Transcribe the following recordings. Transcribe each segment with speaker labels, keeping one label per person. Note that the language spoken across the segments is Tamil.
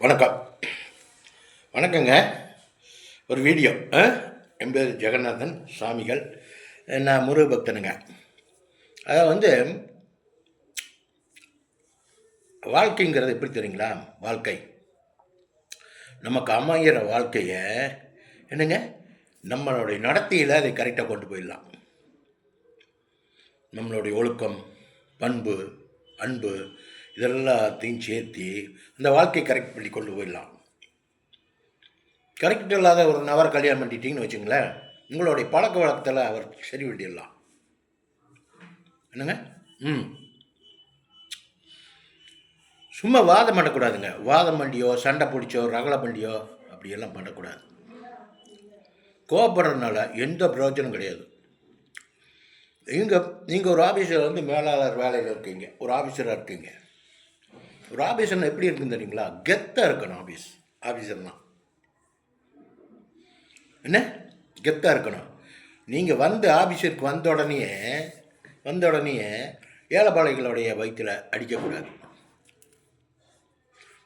Speaker 1: வணக்கம். வணக்கங்க. ஒரு வீடியோ. என் பேர் ஜெகநாதன் சாமிகள். நான் முருக பக்தனுங்க. வந்து வாழ்க்கைங்கிறது எப்படி தெரியுங்களா? வாழ்க்கை நமக்கு அமைகிற வாழ்க்கையை என்னங்க நம்மளுடைய நடத்தையில் அதை கரெக்டாக கொண்டு போயிடலாம். நம்மளுடைய ஒழுக்கம், பண்பு, அன்பு இதெல்லாத்தையும் சேர்த்து இந்த வாழ்க்கையை கரெக்ட் பண்ணி கொண்டு போயிடலாம். கரெக்ட் இல்லாத ஒரு நபரை கல்யாணம் பண்ணிட்டீங்கன்னு வச்சுங்களேன், உங்களுடைய பழக்க வழக்கத்தில் அவர் சரி பண்ணிடலாம். என்னங்க? சும்மா வாதம் பண்ணக்கூடாதுங்க. வாதம் பண்ணியோ, சண்டை பிடிச்சோ, ரகலை பண்ணியோ அப்படியெல்லாம் பண்ணக்கூடாது. கோவப்படுறதுனால எந்த பிரயோஜனம் கிடையாது. நீங்கள் ஒரு ஆஃபீஸில் வந்து மேலாளர் வேலையில் இருக்கீங்க, ஒரு ஆஃபீஸராக இருக்கீங்க. ஒரு ஆஃபீஸர்னா எப்படி இருக்குன்னு தெரியுங்களா? கெத்தாக இருக்கணும். ஆஃபீஸர்னால் என்ன கெத்தாக இருக்கணும். நீங்கள் வந்து ஆஃபீஸருக்கு வந்த உடனே ஏழைப்பாளைகளுடைய வயிற்றில் அடிக்கக்கூடாது.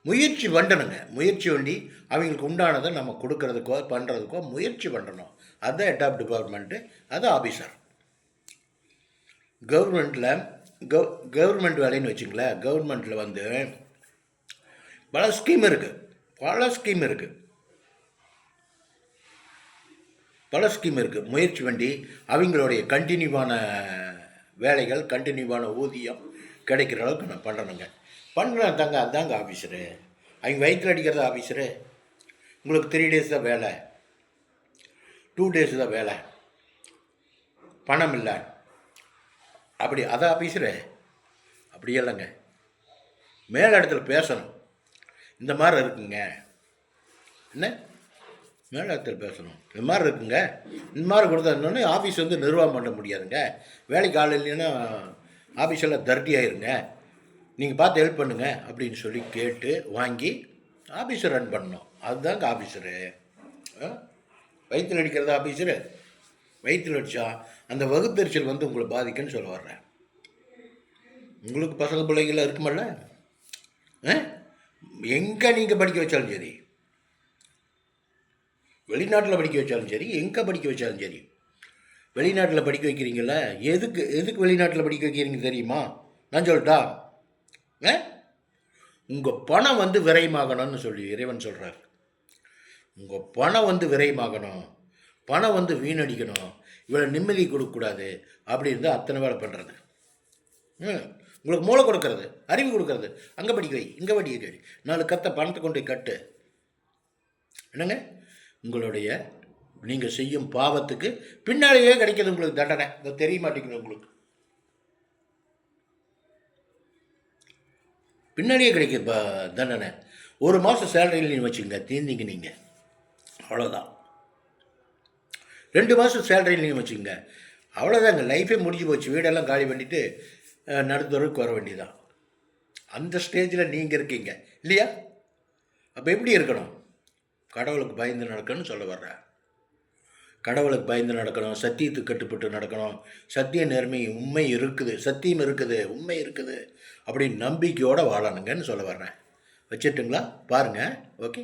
Speaker 1: முயற்சி பண்ணணுங்க. முயற்சி பண்ணி அவங்களுக்கு உண்டானதை நம்ம கொடுக்கறதுக்கோ பண்ணுறதுக்கோ முயற்சி பண்ணணும். அதுதான் ஹெட் ஆஃப் டிபார்ட்மெண்ட்டு, அது ஆஃபீஸர். கவர்மெண்ட் வேலைன்னு வச்சுங்களேன். கவர்மெண்ட்டில் வந்து பல ஸ்கீம் இருக்குது. முயற்சி பண்ணி அவங்களுடைய கண்டினியூவான வேலைகள், கண்டினியூவான ஊதியம் கிடைக்கிற அளவுக்கு நான் பண்ணணுங்க. பண்ணுறேன் தாங்க. அதுதாங்க ஆஃபீஸரு. அவங்க வயிற்றில் அடிக்கிறது ஆஃபீஸரு. உங்களுக்கு 3 days தான் வேலை, 2 days தான் வேலை, பணம் இல்லை, அப்படி அதான் ஆஃபீஸரு. அப்படி இல்லைங்க. மேல் இடத்துல பேசணும். இந்த மாதிரி இருக்குங்க, என்ன மேல் இடத்துல பேசணும். இந்த மாதிரி இருக்குங்க, இந்த மாதிரி கொடுத்தோன்னே ஆஃபீஸ் வந்து நிர்வாகம் பண்ண முடியாதுங்க. வேலைக்கு ஆள் இல்லைன்னா ஆஃபீஸெல்லாம் தர்ட்டி ஆயிருங்க. நீங்கள் பார்த்து ஹெல்ப் பண்ணுங்க அப்படின்னு சொல்லி கேட்டு வாங்கி ஆஃபீஸர் ரன் பண்ணணும். அதுதாங்க ஆஃபீஸரு. வயிற்றில் அடிக்கிறது ஆஃபீஸரு. வயிற்றில் அடித்தா அந்த வகுப்பெரிச்சல் வந்து உங்களை பாதிக்குன்னு சொல்ல வர்றேன். உங்களுக்கு பசங்க பிள்ளைகள்லாம் இருக்குமல்ல, எங்கே நீங்கள் படிக்க வச்சாலும் சரி, வெளிநாட்டில் படிக்க வச்சாலும் சரி, எங்கே படிக்க வச்சாலும் சரி, வெளிநாட்டில் படிக்க வைக்கிறீங்கள, எதுக்கு வெளிநாட்டில் படிக்க வைக்கிறீங்க தெரியுமா? நான் சொல்லிட்டா, உங்கள் பணம் வந்து விரயமாகணும்னு சொல்லி இறைவன் சொல்கிறார். உங்கள் பணம் வந்து விரயமாகணும், பணம் வந்து வீணடிக்கணும், இவ்வளோ நிம்மதி கொடுக்கக்கூடாது. அப்படி இருந்தால் அத்தனை வேலை பண்ணுறது. உங்களுக்கு மூளை கொடுக்கறது, அறிவு கொடுக்கறது. அங்கே படிக்க வை, இங்கே படிக்க வை, 4 கத்தை பணத்தை கொண்டு கட்டு. என்னங்க, உங்களுடைய நீங்கள் செய்யும் பாவத்துக்கு பின்னாலேயே கிடைக்கிது உங்களுக்கு தண்டனை. இதை தெரிய மாட்டேங்குது உங்களுக்கு. பின்னாடியே கிடைக்கிது தண்டனை. 1 மாதம் சேலரியில் நீங்கள் வச்சுங்க, தீர்ந்தீங்க நீங்கள், அவ்வளோதான். 2 மாதம் சேலரியில் நீங்கள் வச்சுங்க, அவ்வளோதாங்க. லைஃபே முடிஞ்சு போச்சு. வீடெல்லாம் காலி பண்ணிவிட்டு நடுத்தருக்கு வர வேண்டியதான். அந்த ஸ்டேஜில் நீங்கள் இருக்கீங்க இல்லையா? அப்போ எப்படி இருக்கணும்? கடவுளுக்கு பயந்து நடக்கணும்னு சொல்ல வர்றேன். கடவுளுக்கு பயந்து நடக்கணும், சத்தியத்துக்கு கட்டுப்பட்டு நடக்கணும். சத்திய நேர்மை, உண்மை இருக்குது, சத்தியம் இருக்குது, உண்மை இருக்குது அப்படின்னு நம்பிக்கையோடு வாழணுங்கன்னு சொல்ல வர்றேன். வச்சுட்டுங்களா? பாருங்கள். ஓகே.